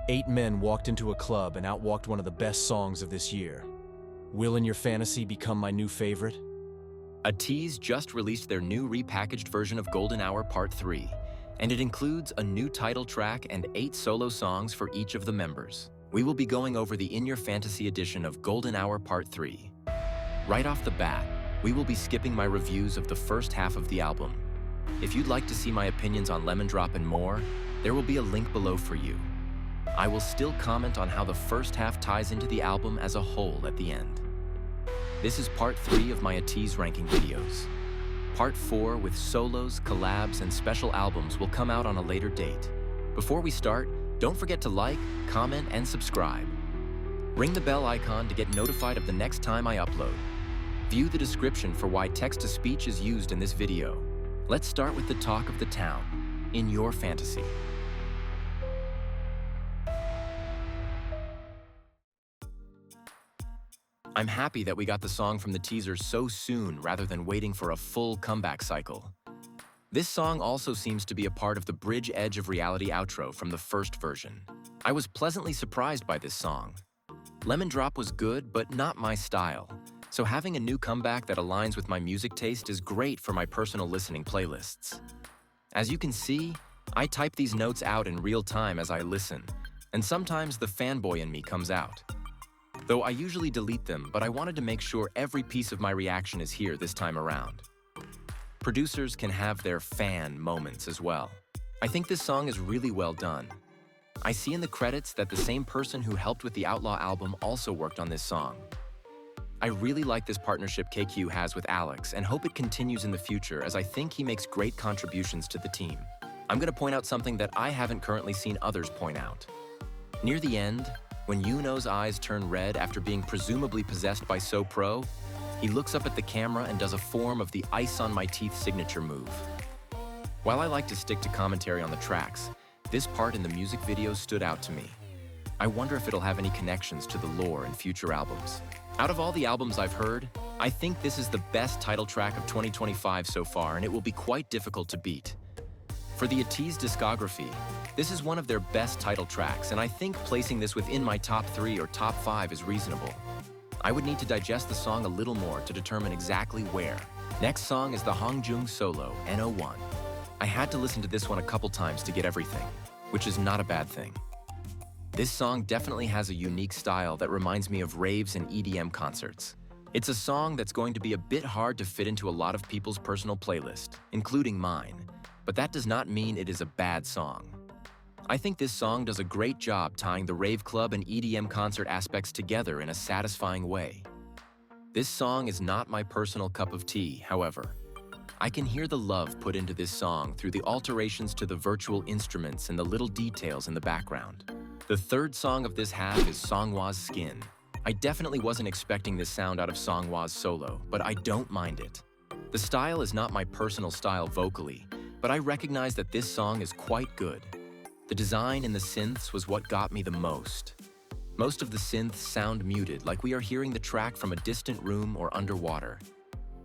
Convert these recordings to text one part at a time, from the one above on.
8 men walked into a club and outwalked one of the best songs of this year. Will In Your Fantasy become my new favorite? Ateez just released their new repackaged version of Golden Hour Part 3, and it includes a new title track and 8 solo songs for each of the members. We will be going over the In Your Fantasy edition of Golden Hour Part 3. Right off the bat, we will be skipping my reviews of the first half of the album. If you'd like to see my opinions on Lemon Drop and more, there will be a link below for you. I will still comment on how the first half ties into the album as a whole at the end. This is part 3 of my Ateez ranking videos. Part 4 with solos, collabs, and special albums will come out on a later date. Before we start, don't forget to like, comment, and subscribe. Ring the bell icon to get notified of the next time I upload. View the description for why text-to-speech is used in this video. Let's start with the talk of the town, In Your Fantasy. I'm happy that we got the song from the teaser so soon rather than waiting for a full comeback cycle. This song also seems to be a part of the Bridge Edge of Reality outro from the first version. I was pleasantly surprised by this song. Lemon Drop was good, but not my style, so having a new comeback that aligns with my music taste is great for my personal listening playlists. As you can see, I type these notes out in real time as I listen, and sometimes the fanboy in me comes out. Though I usually delete them, but I wanted to make sure every piece of my reaction is here this time around. Producers can have their fan moments as well. I think this song is really well done. I see in the credits that the same person who helped with the Outlaw album also worked on this song. I really like this partnership KQ has with Alex and hope it continues in the future, as I think he makes great contributions to the team. I'm going to point out something that I haven't currently seen others point out. Near the end, when Yuno's eyes turn red after being presumably possessed by So Pro, he looks up at the camera and does a form of the ice on my teeth signature move. While I like to stick to commentary on the tracks, this part in the music video stood out to me. I wonder if it'll have any connections to the lore in future albums. Out of all the albums I've heard, I think this is the best title track of 2025 so far, and it will be quite difficult to beat. For the Ateez discography, this is one of their best title tracks, and I think placing this within my top 3 or top 5 is reasonable. I would need to digest the song a little more to determine exactly where. Next song is the Hongjung solo, NO1. I had to listen to this one a couple times to get everything, which is not a bad thing. This song definitely has a unique style that reminds me of raves and EDM concerts. It's a song that's going to be a bit hard to fit into a lot of people's personal playlist, including mine, but that does not mean it is a bad song. I think this song does a great job tying the rave club and EDM concert aspects together in a satisfying way. This song is not my personal cup of tea, however. I can hear the love put into this song through the alterations to the virtual instruments and the little details in the background. The third song of this half is Songhwa's Skin. I definitely wasn't expecting this sound out of Songhwa's solo, but I don't mind it. The style is not my personal style vocally, but I recognize that this song is quite good. The design in the synths was what got me the most. Most of the synths sound muted, like we are hearing the track from a distant room or underwater.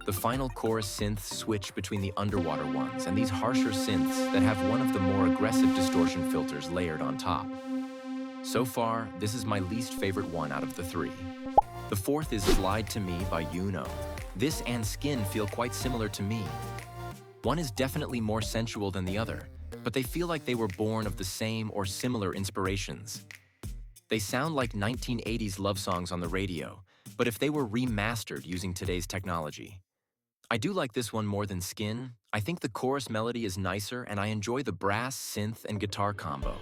The final chorus synths switch between the underwater ones and these harsher synths that have one of the more aggressive distortion filters layered on top. So far, this is my least favorite one out of the 3. The fourth is Slide to Me by Yuno. This and Skin feel quite similar to me. One is definitely more sensual than the other, but they feel like they were born of the same or similar inspirations. They sound like 1980s love songs on the radio, but if they were remastered using today's technology. I do like this one more than Skin. I think the chorus melody is nicer, and I enjoy the brass, synth, and guitar combo.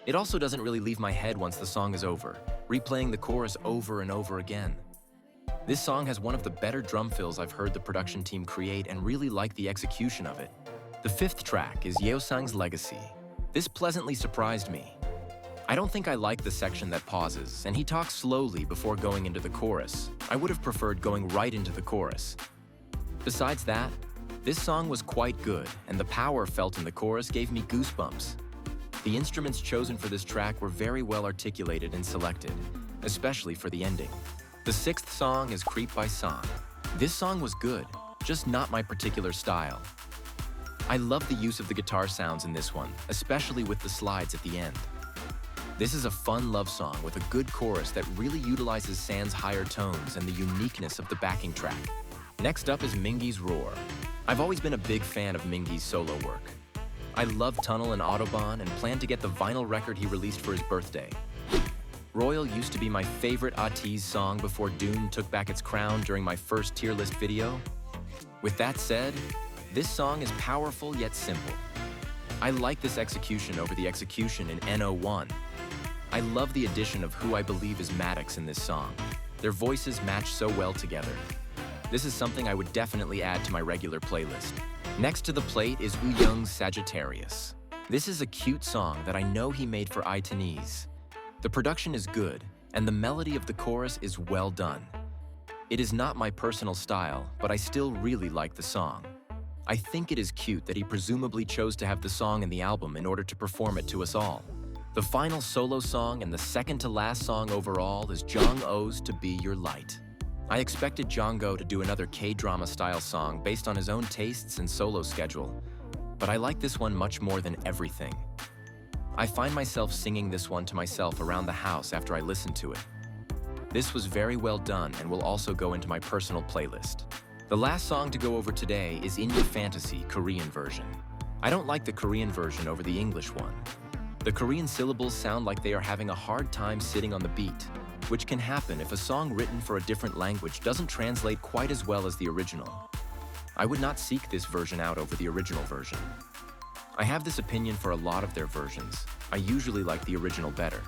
It also doesn't really leave my head once the song is over, replaying the chorus over and over again. This song has one of the better drum fills I've heard the production team create, and really like the execution of it. The fifth track is Yeosang's Legacy. This pleasantly surprised me. I don't think I like the section that pauses, and he talks slowly before going into the chorus. I would have preferred going right into the chorus. Besides that, this song was quite good, and the power felt in the chorus gave me goosebumps. The instruments chosen for this track were very well articulated and selected, especially for the ending. The sixth song is Creep by San. This song was good, just not my particular style. I love the use of the guitar sounds in this one, especially with the slides at the end. This is a fun love song with a good chorus that really utilizes San's higher tones and the uniqueness of the backing track. Next up is Mingy's Roar. I've always been a big fan of Mingy's solo work. I love Tunnel and Autobahn and plan to get the vinyl record he released for his birthday. Royal used to be my favorite Ateez song before Doom took back its crown during my first tier list video. With that said, this song is powerful yet simple. I like this execution over the execution in N01. I love the addition of who I believe is Maddox in this song. Their voices match so well together. This is something I would definitely add to my regular playlist. Next to the plate is Young's Sagittarius. This is a cute song that I know he made for Ateez. The production is good, and the melody of the chorus is well done. It is not my personal style, but I still really like the song. I think it is cute that he presumably chose to have the song in the album in order to perform it to us all. The final solo song and the second to last song overall is Jong-O's To Be Your Light. I expected Jong-Go to do another K-drama style song based on his own tastes and solo schedule, but I like this one much more than everything. I find myself singing this one to myself around the house after I listen to it. This was very well done and will also go into my personal playlist. The last song to go over today is In Your Fantasy, Korean version. I don't like the Korean version over the English one. The Korean syllables sound like they are having a hard time sitting on the beat, which can happen if a song written for a different language doesn't translate quite as well as the original. I would not seek this version out over the original version. I have this opinion for a lot of their versions. I usually like the original better.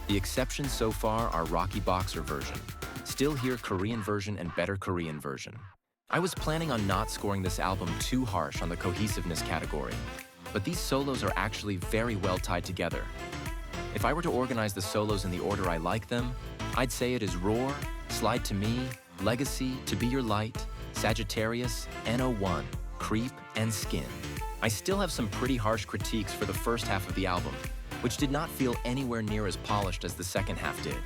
The exceptions so far are Rocky Boxer version, Still Hear Korean version, and Better Korean version. I was planning on not scoring this album too harsh on the cohesiveness category, but these solos are actually very well tied together. If I were to organize the solos in the order I like them, I'd say it is Roar, Slide to Me, Legacy, To Be Your Light, Sagittarius, N01, Creep, and Skin. I still have some pretty harsh critiques for the first half of the album, which did not feel anywhere near as polished as the second half did.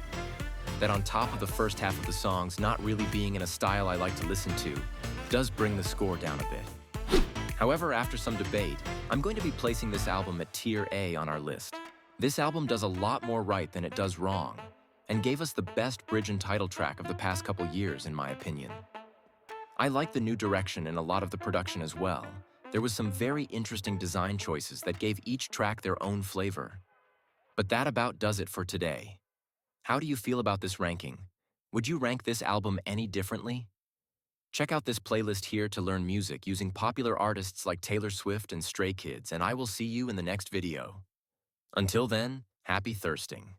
That on top of the first half of the songs not really being in a style I like to listen to, does bring the score down a bit. However, after some debate, I'm going to be placing this album at Tier A on our list. This album does a lot more right than it does wrong, and gave us the best bridge and title track of the past couple years, in my opinion. I like the new direction in a lot of the production as well. There was some very interesting design choices that gave each track their own flavor. But that about does it for today. How do you feel about this ranking? Would you rank this album any differently? Check out this playlist here to learn music using popular artists like Taylor Swift and Stray Kids, and I will see you in the next video. Until then, happy thirsting.